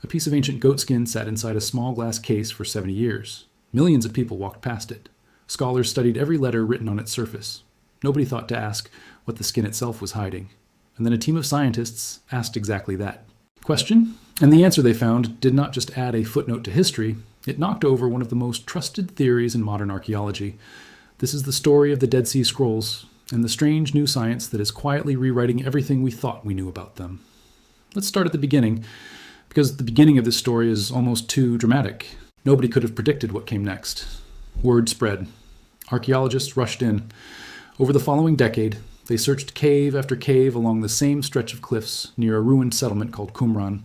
A piece of ancient goatskin sat inside a small glass case for 70 years. Millions of people walked past it. Scholars studied every letter written on its surface. Nobody thought to ask what the skin itself was hiding. And then a team of scientists asked exactly that question, and the answer they found did not just add a footnote to history, it knocked over one of the most trusted theories in modern archaeology. This is the story of the Dead Sea Scrolls and the strange new science that is quietly rewriting everything we thought we knew about them. Let's start at the beginning, because the beginning of this story is almost too dramatic. Nobody could have predicted what came next. Word spread. Archaeologists rushed in. Over the following decade, they searched cave after cave along the same stretch of cliffs near a ruined settlement called Qumran.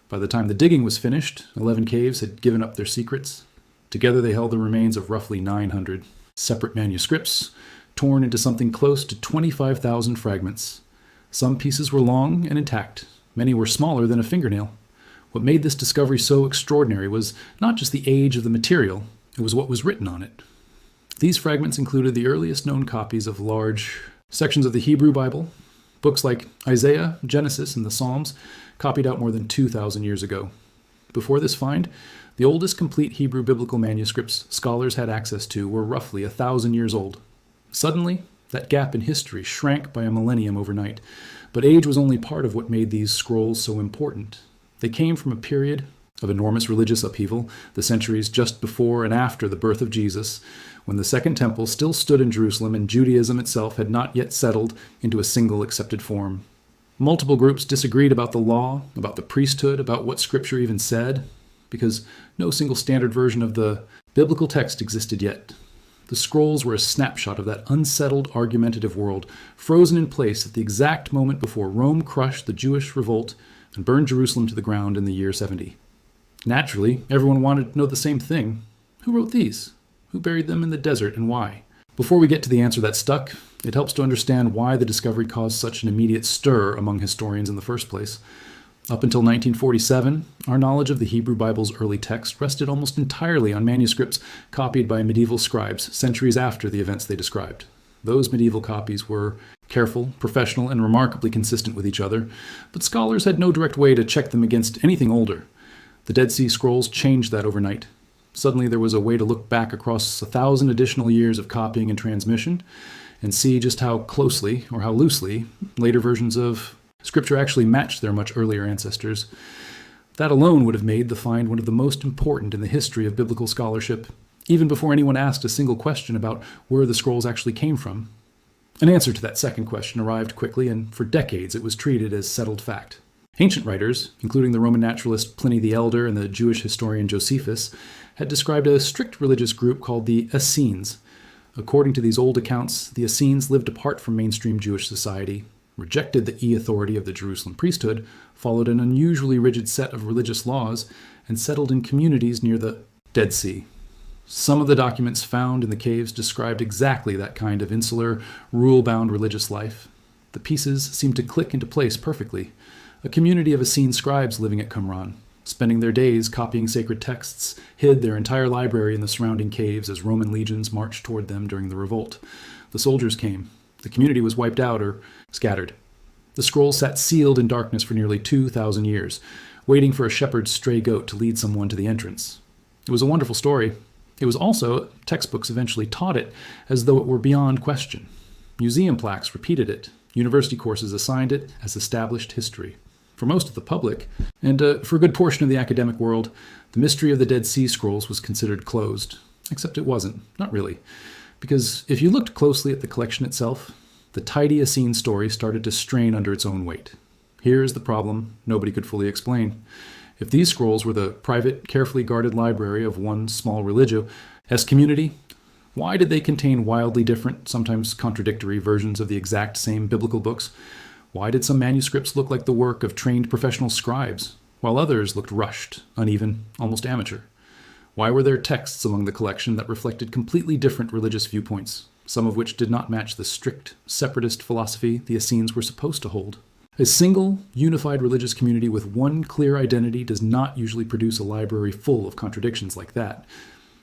By the time the digging was finished, 11 caves had given up their secrets. Together they held the remains of roughly 900 separate manuscripts, torn into something close to 25,000 fragments. Some pieces were long and intact. Many were smaller than a fingernail. What made this discovery so extraordinary was not just the age of the material, it was what was written on it. These fragments included the earliest known copies of large sections of the Hebrew Bible, books like Isaiah, Genesis, and the Psalms, copied out more than 2,000 years ago. Before this find, the oldest complete Hebrew biblical manuscripts scholars had access to were roughly 1,000 years old. Suddenly, that gap in history shrank by a millennium overnight, but age was only part of what made these scrolls so important. They came from a period of enormous religious upheaval, the centuries just before and after the birth of Jesus, when the Second Temple still stood in Jerusalem and Judaism itself had not yet settled into a single accepted form. Multiple groups disagreed about the law, about the priesthood, about what Scripture even said, because no single standard version of the biblical text existed yet. The scrolls were a snapshot of that unsettled, argumentative world, frozen in place at the exact moment before Rome crushed the Jewish revolt and burned Jerusalem to the ground in the year 70. Naturally, everyone wanted to know the same thing. Who wrote these? Who buried them in the desert, and why? Before we get to the answer that stuck, it helps to understand why the discovery caused such an immediate stir among historians in the first place. Up until 1947, our knowledge of the Hebrew Bible's early text rested almost entirely on manuscripts copied by medieval scribes centuries after the events they described. Those medieval copies were careful, professional, and remarkably consistent with each other, but scholars had no direct way to check them against anything older. The Dead Sea Scrolls changed that overnight. Suddenly there was a way to look back across 1,000 additional years of copying and transmission and see just how closely, or how loosely, later versions of Scripture actually matched their much earlier ancestors. That alone would have made the find one of the most important in the history of biblical scholarship, even before anyone asked a single question about where the scrolls actually came from. An answer to that second question arrived quickly, and for decades it was treated as settled fact. Ancient writers, including the Roman naturalist Pliny the Elder and the Jewish historian Josephus, had described a strict religious group called the Essenes. According to these old accounts, the Essenes lived apart from mainstream Jewish society, rejected the authority of the Jerusalem priesthood, followed an unusually rigid set of religious laws, and settled in communities near the Dead Sea. Some of the documents found in the caves described exactly that kind of insular, rule-bound religious life. The pieces seemed to click into place perfectly. A community of Essene scribes living at Qumran, spending their days copying sacred texts, hid their entire library in the surrounding caves as Roman legions marched toward them during the revolt. The soldiers came. The community was wiped out or scattered. The scroll sat sealed in darkness for nearly 2,000 years, waiting for a shepherd's stray goat to lead someone to the entrance. It was a wonderful story. It was also, textbooks eventually taught it as though it were beyond question. Museum plaques repeated it. University courses assigned it as established history. For most of the public, and for a good portion of the academic world, the mystery of the Dead Sea Scrolls was considered closed. Except it wasn't. Not really. Because if you looked closely at the collection itself, the tidy Essene story started to strain under its own weight. Here's the problem nobody could fully explain. If these scrolls were the private, carefully guarded library of one small religious community, why did they contain wildly different, sometimes contradictory versions of the exact same biblical books? Why did some manuscripts look like the work of trained professional scribes, while others looked rushed, uneven, almost amateur? Why were there texts among the collection that reflected completely different religious viewpoints, some of which did not match the strict, separatist philosophy the Essenes were supposed to hold? A single, unified religious community with one clear identity does not usually produce a library full of contradictions like that.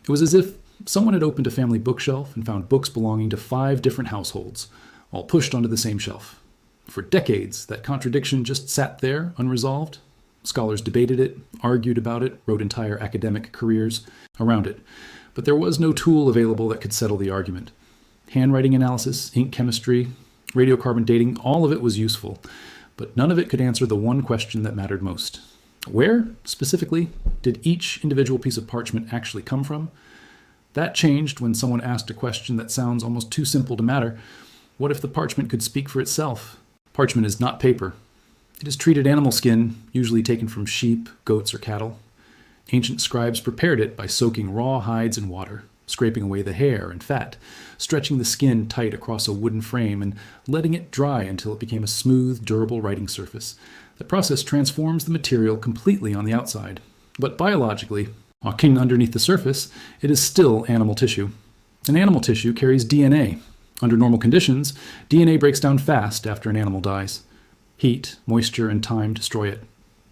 It was as if someone had opened a family bookshelf and found books belonging to 5 different households, all pushed onto the same shelf. For decades, that contradiction just sat there, unresolved. Scholars debated it, argued about it, wrote entire academic careers around it. But there was no tool available that could settle the argument. Handwriting analysis, ink chemistry, radiocarbon dating, all of it was useful, but none of it could answer the one question that mattered most. Where, specifically, did each individual piece of parchment actually come from? That changed when someone asked a question that sounds almost too simple to matter. What if the parchment could speak for itself? Parchment is not paper. It is treated animal skin, usually taken from sheep, goats, or cattle. Ancient scribes prepared it by soaking raw hides in water, scraping away the hair and fat, stretching the skin tight across a wooden frame, and letting it dry until it became a smooth, durable writing surface. The process transforms the material completely on the outside. But biologically, walking underneath the surface, it is still animal tissue. And animal tissue carries DNA. Under normal conditions, DNA breaks down fast after an animal dies. Heat, moisture, and time destroy it.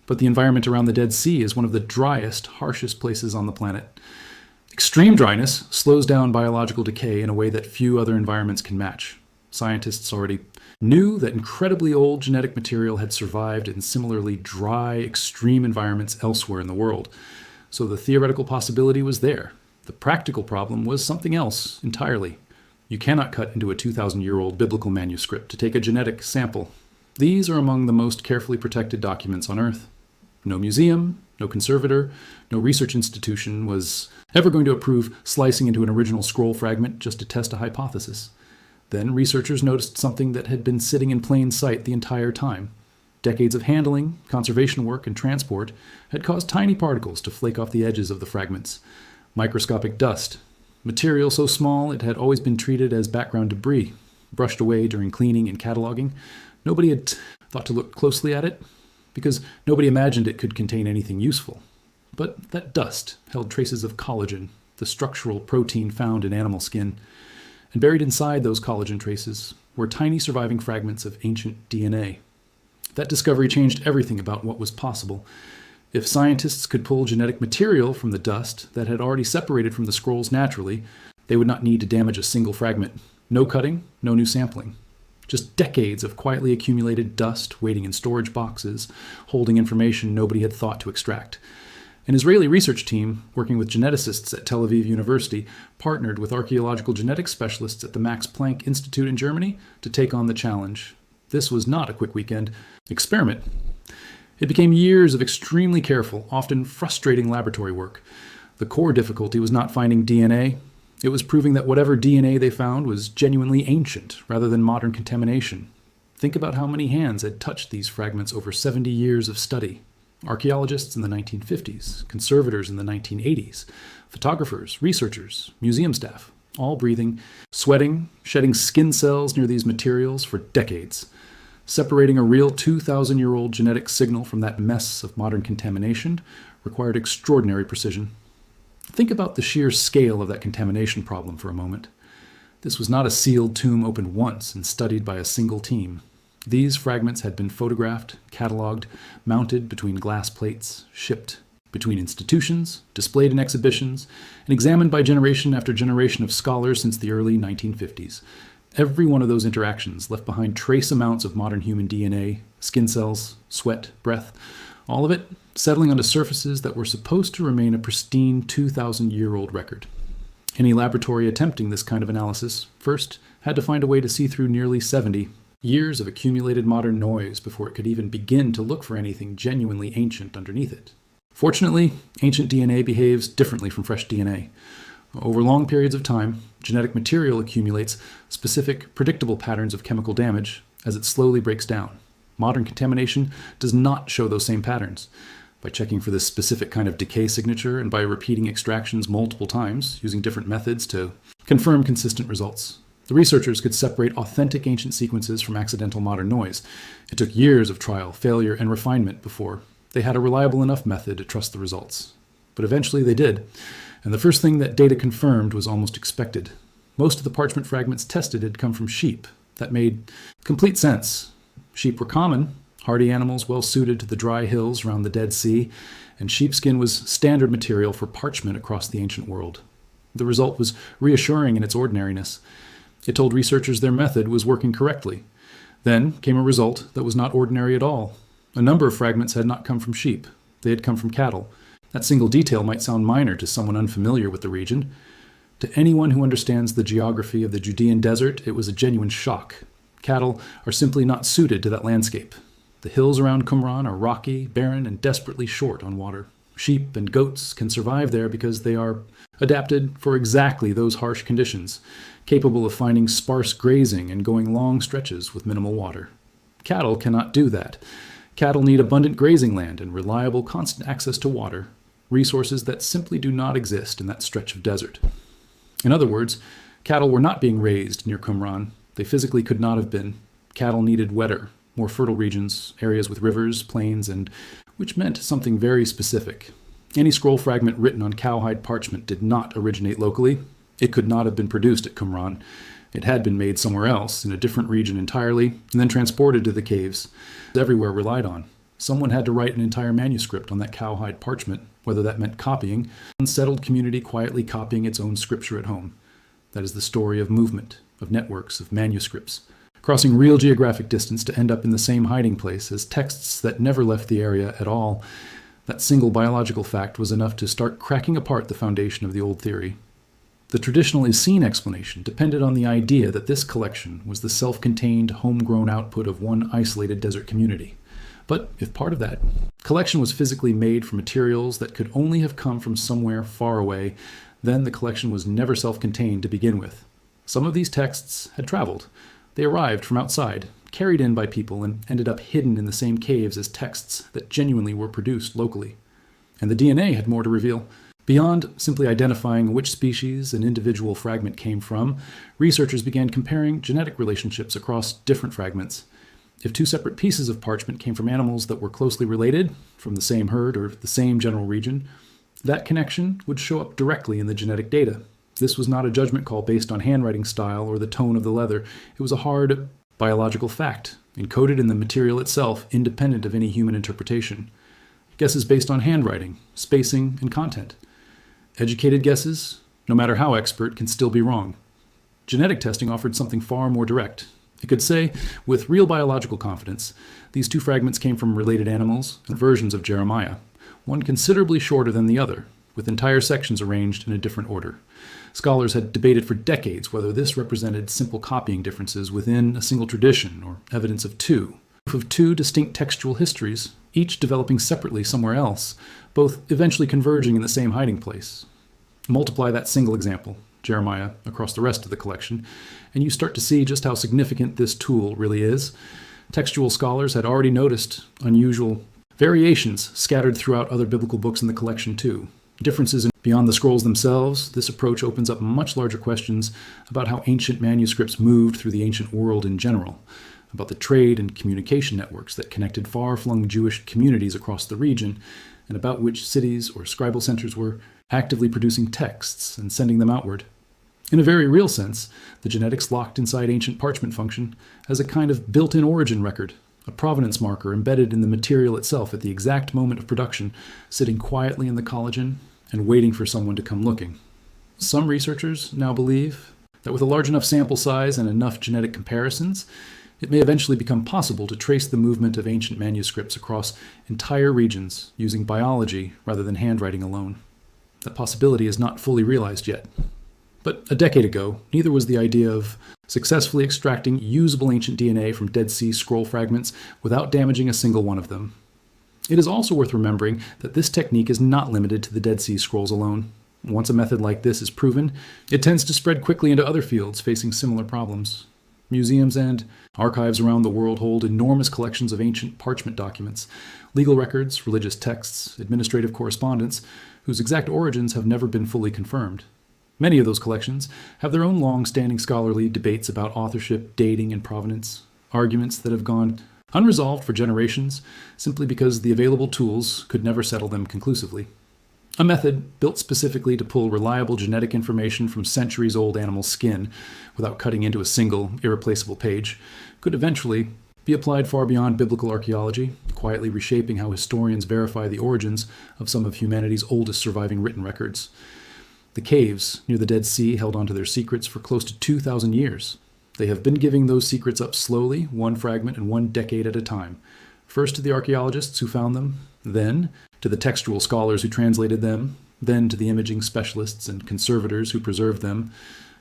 But the environment around the Dead Sea is one of the driest, harshest places on the planet. Extreme dryness slows down biological decay in a way that few other environments can match. Scientists already knew that incredibly old genetic material had survived in similarly dry, extreme environments elsewhere in the world. So the theoretical possibility was there. The practical problem was something else entirely. You cannot cut into a 2,000-year-old biblical manuscript to take a genetic sample. These are among the most carefully protected documents on Earth. No museum, no conservator, no research institution was ever going to approve slicing into an original scroll fragment just to test a hypothesis. Then researchers noticed something that had been sitting in plain sight the entire time. Decades of handling, conservation work, and transport had caused tiny particles to flake off the edges of the fragments. Microscopic dust. Material so small it had always been treated as background debris, brushed away during cleaning and cataloging. Nobody had thought to look closely at it, because nobody imagined it could contain anything useful. But that dust held traces of collagen, the structural protein found in animal skin. And buried inside those collagen traces were tiny surviving fragments of ancient DNA. That discovery changed everything about what was possible. If scientists could pull genetic material from the dust that had already separated from the scrolls naturally, they would not need to damage a single fragment. No cutting, no new sampling. Just decades of quietly accumulated dust waiting in storage boxes, holding information nobody had thought to extract. An Israeli research team, working with geneticists at Tel Aviv University, partnered with archaeological genetics specialists at the Max Planck Institute in Germany to take on the challenge. This was not a quick weekend experiment. It became years of extremely careful, often frustrating laboratory work. The core difficulty was not finding DNA. It was proving that whatever DNA they found was genuinely ancient, rather than modern contamination. Think about how many hands had touched these fragments over 70 years of study. Archaeologists in the 1950s, conservators in the 1980s, photographers, researchers, museum staff, all breathing, sweating, shedding skin cells near these materials for decades. Separating a real 2,000-year-old genetic signal from that mess of modern contamination required extraordinary precision. Think about the sheer scale of that contamination problem for a moment. This was not a sealed tomb opened once and studied by a single team. These fragments had been photographed, catalogued, mounted between glass plates, shipped between institutions, displayed in exhibitions, and examined by generation after generation of scholars since the early 1950s. Every one of those interactions left behind trace amounts of modern human DNA, skin cells, sweat, breath, all of it settling onto surfaces that were supposed to remain a pristine 2,000-year-old record. Any laboratory attempting this kind of analysis first had to find a way to see through nearly 70 years of accumulated modern noise before it could even begin to look for anything genuinely ancient underneath it. Fortunately, ancient DNA behaves differently from fresh DNA. Over long periods of time, genetic material accumulates specific, predictable patterns of chemical damage as it slowly breaks down. Modern contamination does not show those same patterns. By checking for this specific kind of decay signature and by repeating extractions multiple times, using different methods to confirm consistent results, the researchers could separate authentic ancient sequences from accidental modern noise. It took years of trial, failure, and refinement before they had a reliable enough method to trust the results. But eventually they did, and the first thing that data confirmed was almost expected. Most of the parchment fragments tested had come from sheep. That made complete sense. Sheep were common, hardy animals well suited to the dry hills around the Dead Sea, and sheepskin was standard material for parchment across the ancient world. The result was reassuring in its ordinariness. It told researchers their method was working correctly. Then came a result that was not ordinary at all. A number of fragments had not come from sheep. They had come from cattle. That single detail might sound minor to someone unfamiliar with the region. To anyone who understands the geography of the Judean desert, it was a genuine shock. Cattle are simply not suited to that landscape. The hills around Qumran are rocky, barren, and desperately short on water. Sheep and goats can survive there because they are adapted for exactly those harsh conditions, capable of finding sparse grazing and going long stretches with minimal water. Cattle cannot do that. Cattle need abundant grazing land and reliable, constant access to water, resources that simply do not exist in that stretch of desert. In other words, cattle were not being raised near Qumran. They physically could not have been. Cattle needed wetter, more fertile regions, areas with rivers, plains, and which meant something very specific. Any scroll fragment written on cowhide parchment did not originate locally. It could not have been produced at Qumran. It had been made somewhere else, in a different region entirely, and then transported to the caves. Everywhere relied on. Someone had to write an entire manuscript on that cowhide parchment, whether that meant copying, an unsettled community quietly copying its own scripture at home. That is the story of movement, of networks, of manuscripts, crossing real geographic distance to end up in the same hiding place as texts that never left the area at all. That single biological fact was enough to start cracking apart the foundation of the old theory. The traditional Essene explanation depended on the idea that this collection was the self-contained, homegrown output of one isolated desert community. But if part of that collection was physically made from materials that could only have come from somewhere far away, then the collection was never self-contained to begin with. Some of these texts had traveled. They arrived from outside, carried in by people, and ended up hidden in the same caves as texts that genuinely were produced locally. And the DNA had more to reveal. Beyond simply identifying which species an individual fragment came from, researchers began comparing genetic relationships across different fragments. If two separate pieces of parchment came from animals that were closely related, from the same herd or the same general region, that connection would show up directly in the genetic data. This was not a judgment call based on handwriting style or the tone of the leather. It was a hard biological fact, encoded in the material itself, independent of any human interpretation. Guesses based on handwriting, spacing, and content. Educated guesses, no matter how expert, can still be wrong. Genetic testing offered something far more direct. It could say, with real biological confidence, these two fragments came from related animals and versions of Jeremiah, one considerably shorter than the other, with entire sections arranged in a different order. Scholars had debated for decades whether this represented simple copying differences within a single tradition or evidence of two distinct textual histories, each developing separately somewhere else, both eventually converging in the same hiding place. Multiply that single example, Jeremiah, across the rest of the collection, and you start to see just how significant this tool really is. Textual scholars had already noticed unusual variations scattered throughout other biblical books in the collection too. Differences beyond the scrolls themselves, this approach opens up much larger questions about how ancient manuscripts moved through the ancient world in general, about the trade and communication networks that connected far-flung Jewish communities across the region, and about which cities or scribal centers were actively producing texts and sending them outward. In a very real sense, the genetics locked inside ancient parchment function as a kind of built-in origin record, a provenance marker embedded in the material itself at the exact moment of production, sitting quietly in the collagen and waiting for someone to come looking. Some researchers now believe that with a large enough sample size and enough genetic comparisons, it may eventually become possible to trace the movement of ancient manuscripts across entire regions using biology rather than handwriting alone. That possibility is not fully realized yet. But a decade ago, neither was the idea of successfully extracting usable ancient DNA from Dead Sea Scroll fragments without damaging a single one of them. It is also worth remembering that this technique is not limited to the Dead Sea Scrolls alone. Once a method like this is proven, it tends to spread quickly into other fields facing similar problems. Museums and archives around the world hold enormous collections of ancient parchment documents, legal records, religious texts, administrative correspondence, whose exact origins have never been fully confirmed. Many of those collections have their own long-standing scholarly debates about authorship, dating, and provenance, arguments that have gone unresolved for generations simply because the available tools could never settle them conclusively. A method built specifically to pull reliable genetic information from centuries-old animal skin without cutting into a single, irreplaceable page could eventually be applied far beyond biblical archaeology, quietly reshaping how historians verify the origins of some of humanity's oldest surviving written records. The caves near the Dead Sea held onto their secrets for close to 2,000 years. They have been giving those secrets up slowly, one fragment and one decade at a time. First to the archaeologists who found them, then to the textual scholars who translated them, then to the imaging specialists and conservators who preserved them,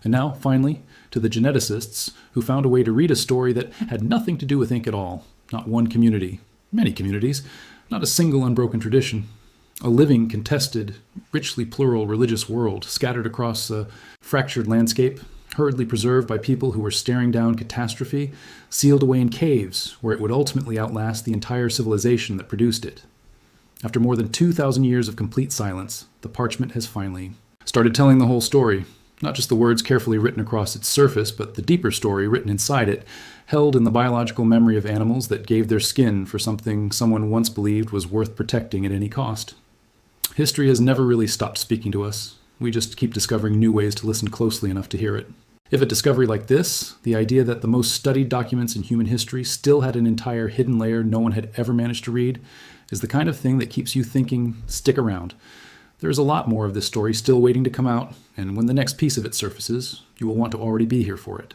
and now, finally, to the geneticists who found a way to read a story that had nothing to do with ink at all. Not one community, many communities, not a single unbroken tradition. A living, contested, richly plural religious world scattered across a fractured landscape, hurriedly preserved by people who were staring down catastrophe, sealed away in caves where it would ultimately outlast the entire civilization that produced it. After more than 2,000 years of complete silence, the parchment has finally started telling the whole story. Not just the words carefully written across its surface, but the deeper story written inside it, held in the biological memory of animals that gave their skin for something someone once believed was worth protecting at any cost. History has never really stopped speaking to us. We just keep discovering new ways to listen closely enough to hear it. If a discovery like this, the idea that the most studied documents in human history still had an entire hidden layer no one had ever managed to read, is the kind of thing that keeps you thinking, stick around. There's a lot more of this story still waiting to come out, and when the next piece of it surfaces, you will want to already be here for it.